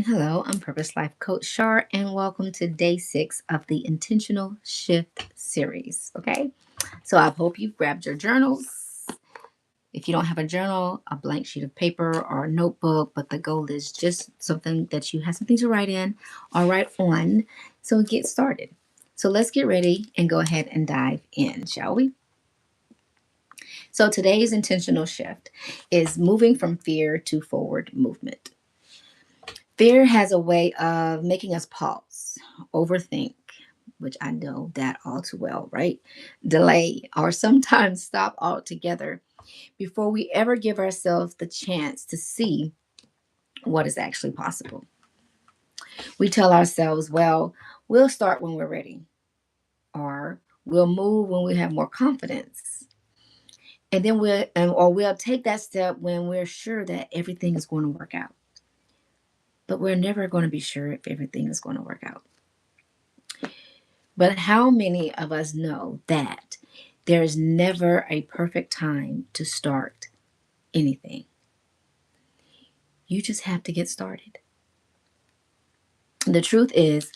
Hello, I'm Purpose Life Coach Shar, and welcome to day 6 of the Intentional Shift series. Okay, so I hope you've grabbed your journals. If you don't have a journal, a blank sheet of paper or a notebook, but the goal is just something that you have something to write in or write on. So get started. So let's get ready and go ahead and dive in, shall we? So today's intentional shift is moving from fear to forward movement. Fear has a way of making us pause, overthink, which I know that all too well, right? Delay, or sometimes stop altogether before we ever give ourselves the chance to see what is actually possible. We tell ourselves, well, we'll start when we're ready, or we'll move when we have more confidence. And then we'll take that step when we're sure that everything is going to work out. But we're never going to be sure if everything is going to work out. But how many of us know that there is never a perfect time to start anything? You just have to get started. The truth is,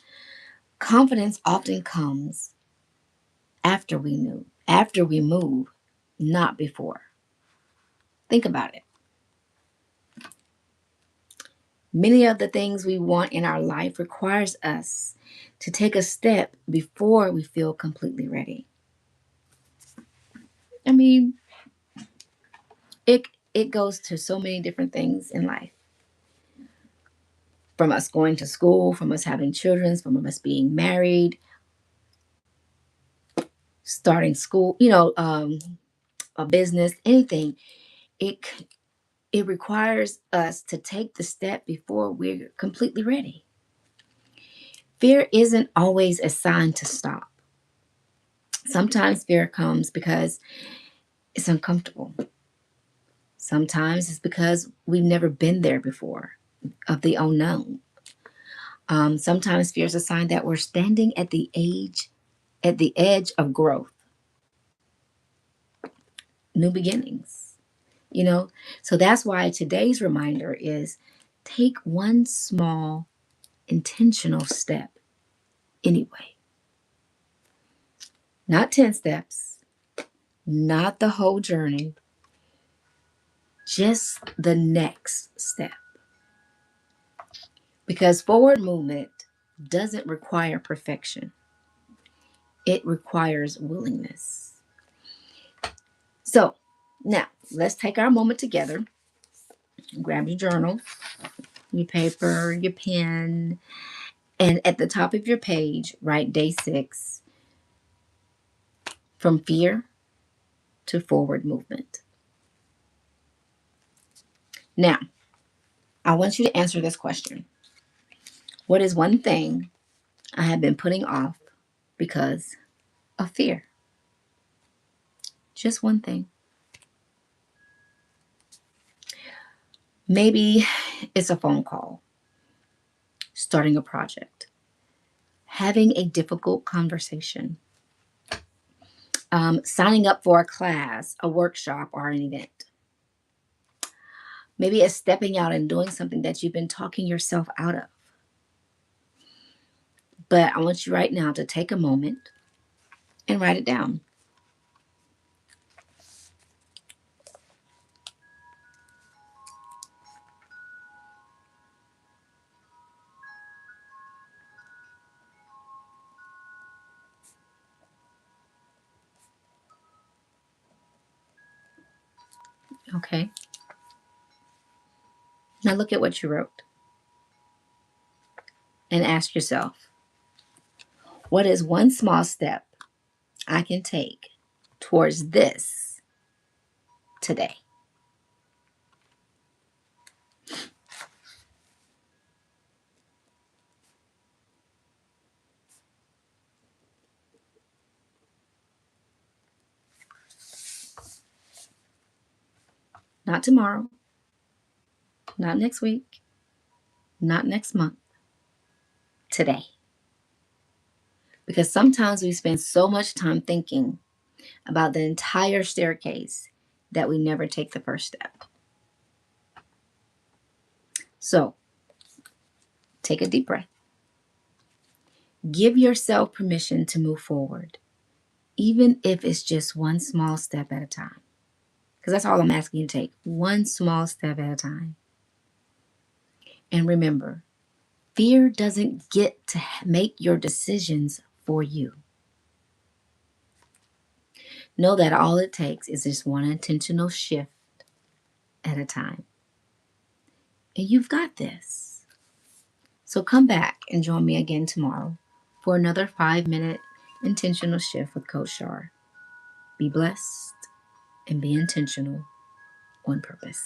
confidence often comes after we move, not before. Think about it. Many of the things we want in our life requires us to take a step before we feel completely ready. I mean, it it goes to so many different things in life. From us going to school, from us having children, from us being married, starting school, a business, anything. It it requires us to take the step before we're completely ready. Fear isn't always a sign to stop. Sometimes fear comes because it's uncomfortable. Sometimes it's because we've never been there before, of the unknown. Sometimes fear is a sign that we're standing at the edge of growth, new beginnings. You know, so that's why today's reminder is take one small intentional step anyway. Not 10 steps, not the whole journey, just the next step. Because forward movement doesn't require perfection, it requires willingness. So now let's take our moment together. Grab your journal, your paper, your pen, and at the top of your page, write day 6, from fear to forward movement. Now, I want you to answer this question. What is one thing I have been putting off because of fear? Just one thing. Maybe it's a phone call, starting a project, having a difficult conversation, signing up for a class, a workshop, or an event. Maybe it's stepping out and doing something that you've been talking yourself out of. But I want you right now to take a moment and write it down. Okay. Now look at what you wrote and ask yourself, what is one small step I can take towards this today? Not tomorrow, not next week, not next month, today. Because sometimes we spend so much time thinking about the entire staircase that we never take the first step. So take a deep breath. Give yourself permission to move forward, even if it's just one small step at a time. Because that's all I'm asking you to take, one small step at a time. And remember, fear doesn't get to make your decisions for you. Know that all it takes is just one intentional shift at a time. And you've got this. So come back and join me again tomorrow for another 5-minute intentional shift with Coach Shar. Be blessed and be intentional on purpose.